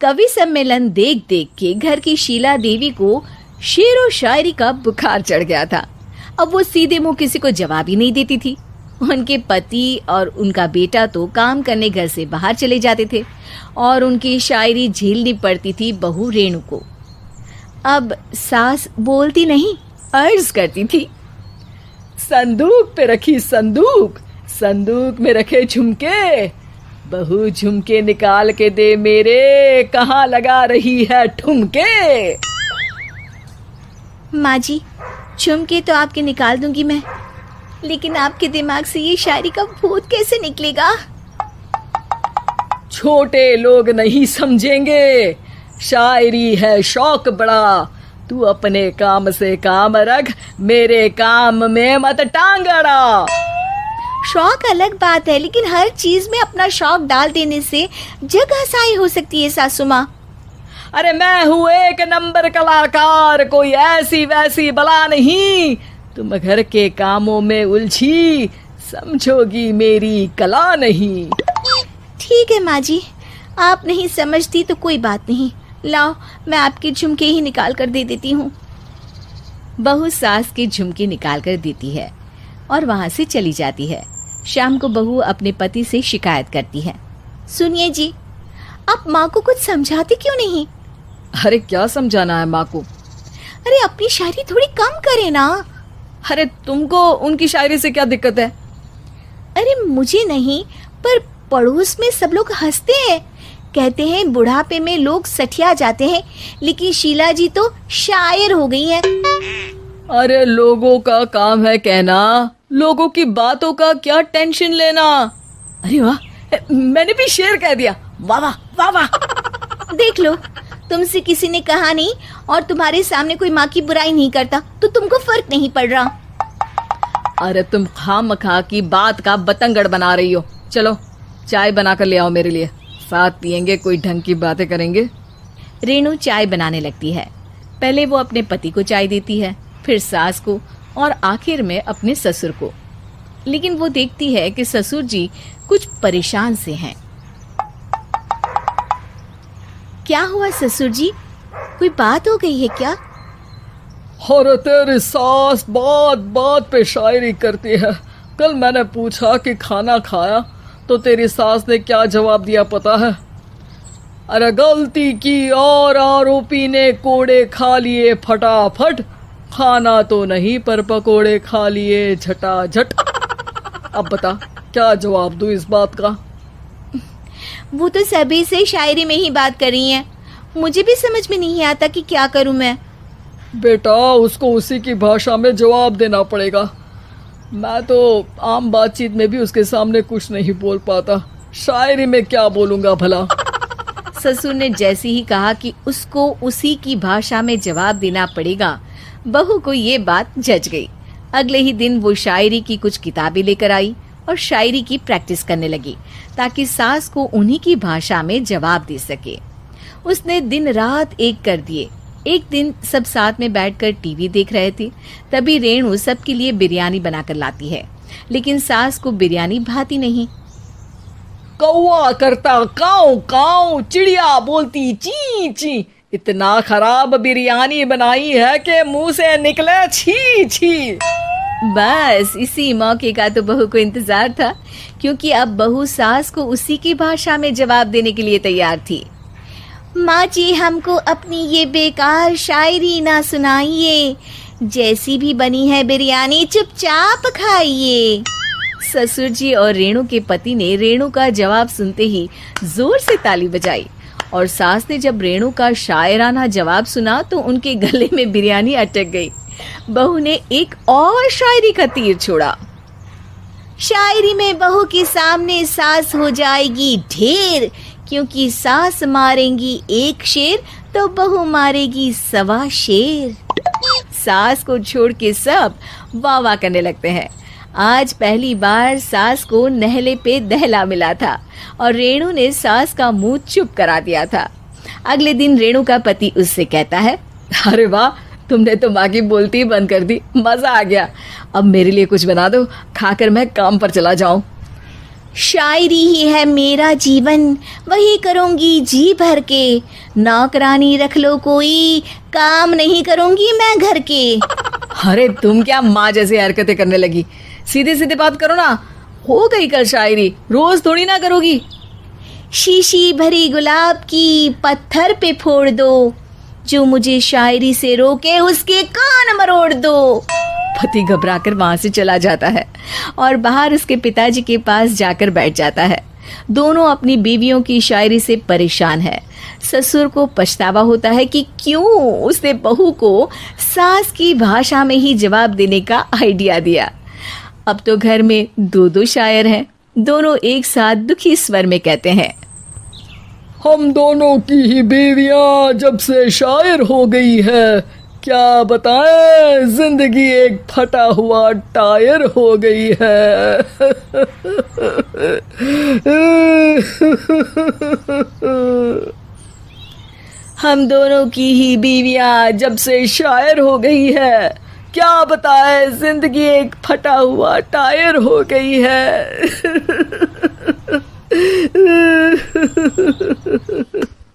कवि सम्मेलन देख देख के घर की शीला देवी को शेरो शायरी का बुखार चढ़ गया था। अब वो सीधे मुंह किसी को जवाब ही नहीं देती थी। उनके पति और उनका बेटा तो काम करने घर से बाहर चले जाते थे और उनकी शायरी झेलनी पड़ती थी बहू रेणु को। अब सास बोलती नहीं, अर्ज करती थी, संदूक पे रखी संदूक, संदूक में रखे झुमके, बहू झुमके निकाल के दे मेरे, कहाँ लगा रही है ठुमके। माँ जी, झुमके तो आपके निकाल दूंगी मैं, लेकिन आपके दिमाग से ये शायरी का भूत कैसे निकलेगा? छोटे लोग नहीं समझेंगे, शायरी है शौक बड़ा, तू अपने काम से काम रख, मेरे काम में मत टांग अड़ा। शौक अलग बात है, लेकिन हर चीज में अपना शौक डाल देने से जग हसाई हो सकती है सासू माँ। अरे मैं हूँ एक नंबर कलाकार, कोई ऐसी वैसी बला नहीं, तुम घर के कामों में उलझी, समझोगी मेरी कला नहीं। ठीक है माँ जी, आप नहीं समझती तो कोई बात नहीं, लाओ मैं आपके झुमके ही निकाल कर दे देती हूँ। बहू सास के झुमके निकाल कर देती है और वहां से चली जाती है। शाम को बहू अपने पति से शिकायत करती है, सुनिए जी, आप माँ को कुछ समझाते क्यों नहीं? अरे क्या समझाना है माँ को? अरे अपनी शायरी थोड़ी कम करे ना। अरे तुमको उनकी शायरी से क्या दिक्कत है? अरे मुझे नहीं, पर पड़ोस में सब लोग हंसते हैं, कहते हैं बुढ़ापे में लोग सठिया जाते हैं, लेकिन शीला जी तो शायर हो गई हैं। अरे लोगों का काम है कहना, लोगों की बातों का क्या टेंशन लेना। अरे वाह, मैंने भी शेर कह दिया, वाह वाह वाह वाह। देख लो, तुमसे किसी ने कहा नहीं और तुम्हारे सामने कोई माँ की बुराई नहीं करता तो तुमको फर्क नहीं पड़ रहा। अरे तुम खामखा की बात का बतंगड़ बना रही हो। चलो चाय बना कर ले आओ मेरे लिए, साथ पियेंगे, कोई ढंग की बातें करेंगे। रेणु चाय बनाने लगती है। पहले वो अपने पति को चाय देती है, फिर सास को और आखिर में अपने ससुर को। लेकिन वो देखती है कि ससुर जी कुछ परेशान से हैं। क्या हुआ ससुर जी, कोई बात हो गई है क्या? अरे तेरी सास बात बात पे शायरी करती है। कल मैंने पूछा कि खाना खाया तो तेरी सास ने क्या जवाब दिया पता है? अरे गलती की और आरोपी ने कोड़े खा लिए फटाफट, खाना तो नहीं पर पकोड़े खा लिए झटाझट। अब बता क्या जवाब दूं इस बात का? वो तो सभी से शायरी में ही बात कर रही हैं, मुझे भी समझ में नहीं आता कि क्या करूं मैं। बेटा उसको उसी की भाषा में जवाब देना पड़ेगा। मैं तो आम बातचीत में भी उसके सामने कुछ नहीं बोल पाता, शायरी में क्या बोलूंगा भला। ससुर ने जैसे ही कहा कि उसको उसी की भाषा में जवाब देना पड़ेगा, बहू को ये बात जच गई। अगले ही दिन वो शायरी की कुछ किताबें लेकर आई और शायरी की प्रैक्टिस करने लगी ताकि सास को उन्हीं की भाषा में जवाब दे सके। उसने दिन रात एक कर दिए। एक दिन सब साथ में बैठकर टीवी देख रहे थे, तभी रेणु सबके लिए बिरयानी बनाकर लाती है, लेकिन सास को बिरयानी भाती नहीं। कौवा करता काऊ काऊ, चिड़िया बोलती ची ची, इतना खराब बिरयानी बनाई है कि मुंह से निकले छी छी। बस इसी मौके का तो बहू को इंतजार था, क्योंकि अब बहू सास को उसी की भाषा में जवाब देने के लिए तैयार थी। माँ जी, हमको अपनी ये बेकार शायरी ना सुनाइए, जैसी भी बनी है बिरयानी चुपचाप खाइए। ससुर जी और रेणु के पति ने रेणु का जवाब सुनते ही जोर से ताली बजाई और सास ने जब रेणु का शायराना जवाब सुना तो उनके गले में बिरयानी अटक गई। बहू ने एक और शायरी का तीर छोड़ा। शायरी में बहू के सामने सास हो जाएगी ढेर, क्योंकि सास मारेंगी एक शेर तो बहू मारेगी 1.25 शेर। सास को छोड़ के सब वाह वाह करने लगते हैं। आज पहली बार सास को नहले पे दहला मिला था और रेणु ने सास का मुंह चुप करा दिया था। अगले दिन रेणु का पति उससे कहता है, अरे वाह, तुमने तो माँ की बोलती बंद कर दी, मजा आ गया। अब मेरे लिए कुछ बना दो, खाकर मैं काम पर चला जाऊं। शायरी ही है मेरा जीवन, वही करूँगी जी भर के। नौकरानी रख लो कोई, काम नहीं करूँगी मैं घर के। अरे तुम क्या माँ जैसी हरकतें करने लगी, सीधे सीधे बात करो ना। हो गई कल शायरी, रोज थोड़ी ना करोगी। शीशी भरी गुलाब की पत्थर पे फोड़ दो, जो मुझे शायरी से रोके उसके कान मरोड़ दो। पति घबराकर वहां से चला जाता है और बाहर उसके पिताजी के पास जाकर बैठ जाता है। दोनों अपनी बीवियों की शायरी से परेशान है। ससुर को पछतावा होता है कि क्यों उसने बहू को सास की भाषा में ही जवाब देने का आइडिया दिया। अब तो घर में दो दो शायर हैं। दोनों एक साथ दुखी स्वर में कहते हैं, हम दोनों की ही बीवियां जब से शायर हो गई है, क्या बताएं, जिंदगी एक फटा हुआ टायर हो गई है। हम दोनों की ही बीवियां जब से शायर हो गई है, क्या बताए जिंदगी एक फटा हुआ टायर हो गई है।